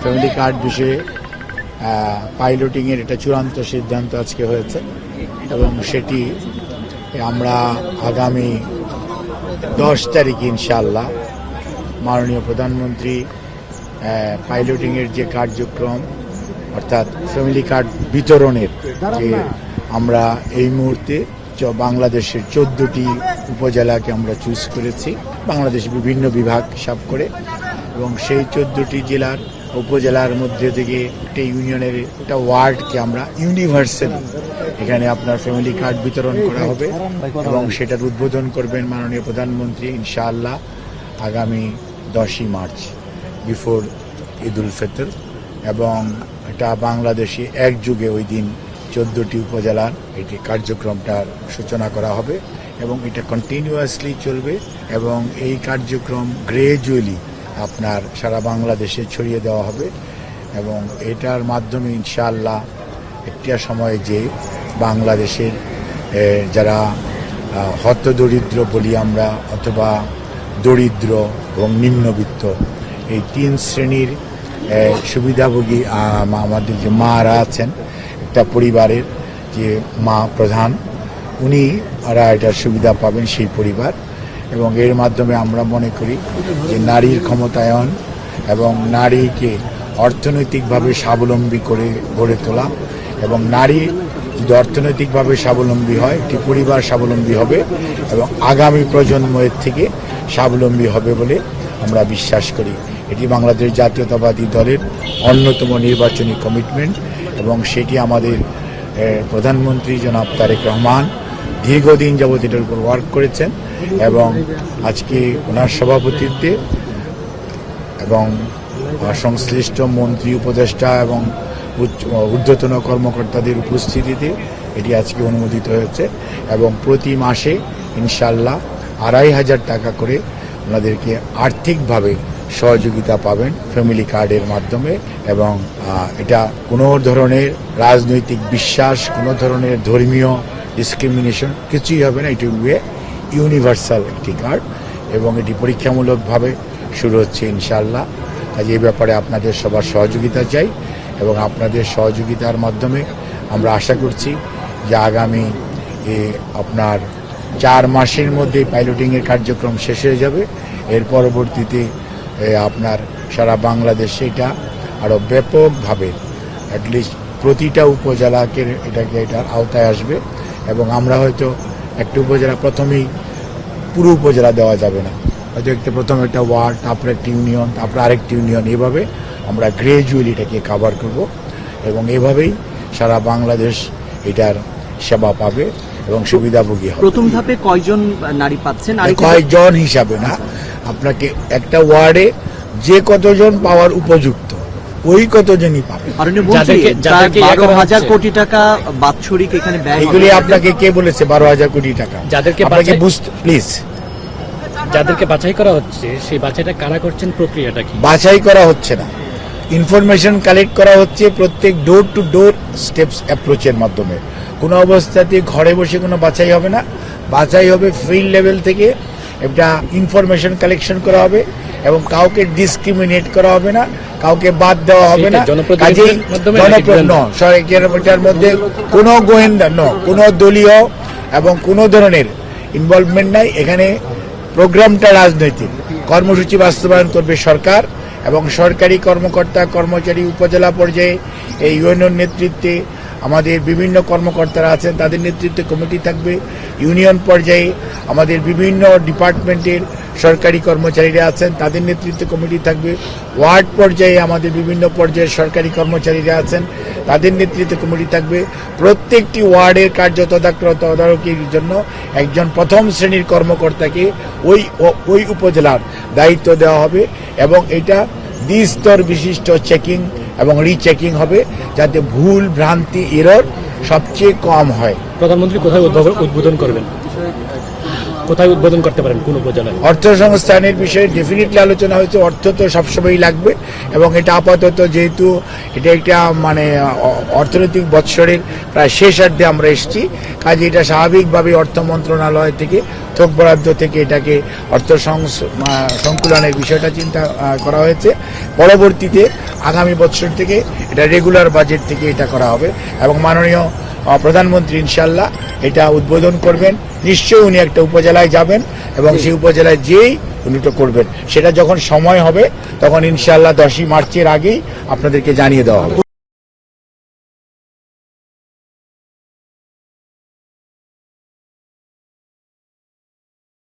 Family card বিষয়ে পাইলটিংয়ের এটা চূড়ান্ত সিদ্ধান্ত আজকে হয়েছে এবং সেটি আমরা আগামী 10 তারিখ ইনশাআল্লাহ মাননীয় প্রধানমন্ত্রী পাইলটিংয়ের যে কার্যক্রম অর্থাৎ ফ্যামিলি কার্ড বিতরণের যে আমরা এই মুহূর্তে বাংলাদেশের 14টি উপজেলাকে আমরা চুজ করেছি, বাংলাদেশ বিভিন্ন বিভাগ হিসাব করে, এবং সেই 14টি জেলার উপজেলার মধ্যে থেকে একটা ইউনিয়নের একটা ওয়ার্ডকে আমরা ইউনিভার্সাল এখানে আপনার ফ্যামিলি কার্ড বিতরণ করা হবে এবং সেটার উদ্বোধন করবেন মাননীয় প্রধানমন্ত্রী ইনশাআল্লাহ আগামী 10ই মার্চ বিফোর ঈদ উল ফিতর। এবং এটা বাংলাদেশে একযুগে ওই দিন 14টি উপজেলার এটি কার্যক্রমটার সূচনা করা হবে এবং এটা কন্টিনিউয়াসলি চলবে এবং এই কার্যক্রম গ্রেজুয়ালি আপনার সারা বাংলাদেশে ছড়িয়ে দেওয়া হবে এবং এটার মাধ্যমে ইনশাআল্লাহ একটা সময়ে যে বাংলাদেশের যারা হতদরিদ্র বলি আমরা অথবা দরিদ্র এবং নিম্নবিত্ত এই 3 শ্রেণীর সুবিধাভোগী আমাদের যে মারা আছেন, একটা পরিবারের যে মা প্রধান ওরা এটার সুবিধা পাবেন সেই পরিবার। এবং এর মাধ্যমে আমরা মনে করি যে নারীর ক্ষমতায়ন এবং নারীকে অর্থনৈতিকভাবে স্বাবলম্বী করে গড়ে তোলা এবং নারী যদি অর্থনৈতিকভাবে স্বাবলম্বী হয় একটি পরিবার স্বাবলম্বী হবে এবং আগামী প্রজন্মের থেকে স্বাবলম্বী হবে বলে আমরা বিশ্বাস করি। এটি বাংলাদেশ জাতীয়তাবাদী দলের অন্যতম নির্বাচনী কমিটমেন্ট এবং সেটি আমাদের প্রধানমন্ত্রী জনাব তারেক রহমান দীর্ঘদিন যাবৎ এটার উপর ওয়ার্ক করেছেন এবং আজকে ওনার সভাপতিত্বে এবং সংশ্লিষ্ট মন্ত্রী উপদেষ্টা এবং ঊর্ধ্বতন কর্মকর্তাদের উপস্থিতিতে এটি আজকে অনুমোদিত হয়েছে এবং প্রতি মাসে ইনশাআল্লাহ 2500 টাকা করে ওনাদেরকে আর্থিকভাবে সহযোগিতা পাবেন ফ্যামিলি কার্ডের মাধ্যমে। এবং এটা কোনো ধরনের রাজনৈতিক বিশ্বাস, কোনো ধরনের ধর্মীয় ডিসক্রিমিনেশন কিছুই হবে না। এটি হবে ইউনিভার্সাল একটি কার্ড এবং এটি পরীক্ষামূলকভাবে শুরু হচ্ছে ইনশাআল্লাহ। কাজে এই ব্যাপারে আপনাদের সবার সহযোগিতা চাই এবং আপনাদের সহযোগিতার মাধ্যমে আমরা আশা করছি যে আগামী আপনার 4 মাসের মধ্যে পাইলটিংয়ের কার্যক্রম শেষ হয়ে যাবে। এর পরবর্তীতে আপনার সারা বাংলাদেশে এটা আরও ব্যাপকভাবে অ্যাটলিস্ট প্রতিটা উপজেলাকে এটার আওতায় আসবে এবং আমরা হয়তো একটা উপজেলা প্রথমেই পুরো উপজেলা দেওয়া যাবে না, হয়তো প্রথমে একটা ওয়ার্ড, তারপর একটা ইউনিয়ন, তারপর আরেকটি ইউনিয়ন, এভাবে আমরা গ্রেজুয়ালি এটাকে কাভার করব এবং এভাবেই সারা বাংলাদেশ এটার সেবা পাবে এবং সুবিধাভোগী হবে। প্রথম ধাপে কয়জন নারী পাচ্ছেন? কয়জন হিসাবে না, আপনাকে একটা ওয়ার্ডে যে কতজন পাওয়ার উপযুক্ত ওই কতজনই পাবে। 12,000 কোটি টাকা বাৎসরিক এখানে ব্যয়। এগুলি আপনাকে কে বলেছে 12,000 কোটি টাকা? যাদেরকে প্লিজ, যাদেরকে বাছাই করা হচ্ছে সেই বাছাইটা কারা করছেন, প্রক্রিয়াটা কি? বাছাই করা হচ্ছে না, ইনফরমেশন কালেক্ট করা হচ্ছে প্রত্যেক ডোর টু ডোর স্টেপস অ্যাপ্রোচের মাধ্যমে। কোনো অবস্থাতে ঘরে বসে কোনো বাছাই হবে না, বাছাই হবে ফিল্ড লেভেল থেকে। একটা ইনফরমেশন কালেকশন করা হবে এবং কাউকে ডিসক্রিমিনেট করা হবে না, কাউকে বাদ দেওয়া হবে না। কাজেই সরকারের মধ্যে কোনো গোয়েন্দা কোনো দলীয় এবং কোনো ধরনের ইনভলভমেন্ট নাই। এখানে প্রোগ্রামটা রাজনৈতিক, কর্মসূচি বাস্তবায়ন করবে সরকার এবং সরকারি কর্মকর্তা কর্মচারী উপজেলা পর্যায়ে এই ইউনিয়ন নেতৃত্বে আমাদের বিভিন্ন কর্মকর্তারা আছেন, তাদের নেতৃত্বে কমিটি থাকবে। ইউনিয়ন পর্যায়ে আমাদের বিভিন্ন ডিপার্টমেন্টের সরকারি কর্মচারীরা আছেন, তাদের নেতৃত্বে কমিটি থাকবে। ওয়ার্ড পর্যায়ে আমাদের বিভিন্ন পর্যায়ের সরকারি কর্মচারীরা আছেন, তাদের নেতৃত্বে কমিটি থাকবে। প্রত্যেকটি ওয়ার্ডের কার্য তদারকির জন্য একজন প্রথম শ্রেণীর কর্মকর্তাকে ওই উপজেলার দায়িত্ব দেওয়া হবে এবং এটা দ্বিস্তর বিশিষ্ট চেকিং এবং রিচেকিং হবে যাতে ভুল ভ্রান্তি এরর সবচেয়ে কম হয়। প্রধানমন্ত্রী কোথায় উদ্বোধন করবেন? কোথায় উদ্বোধন করতে পারেন, কোন উপজেলায়? অর্থ সংস্থানের বিষয়ে ডেফিনেটলি আলোচনা হয়েছে। অর্থ তো সবসময়ই লাগবে এবং এটা আপাতত যেহেতু এটা একটা মানে অর্থনৈতিক বৎসরের প্রায় শেষার্ধে আমরা এসেছি, কাজে এটা স্বাভাবিকভাবে অর্থ মন্ত্রণালয় থেকে থোক বরাদ্দ থেকে এটাকে অর্থ সংকুলনের বিষয়টা চিন্তা করা হয়েছে। পরবর্তীতে আগামী বছর থেকে এটা রেগুলার বাজেট থেকে এটা করা হবে এবং মাননীয় প্রধানমন্ত্রী ইনশাল্লাহ এটা উদ্বোধন করবেন। নিশ্চয়ই উনি একটা উপজেলায় যাবেন এবং সেই উপজেলায় যেই উনি তো করবেন, সেটা যখন সময় হবে তখন ইনশাল্লাহ 10ই মার্চের আগেই আপনাদেরকে জানিয়ে দেওয়া হবে।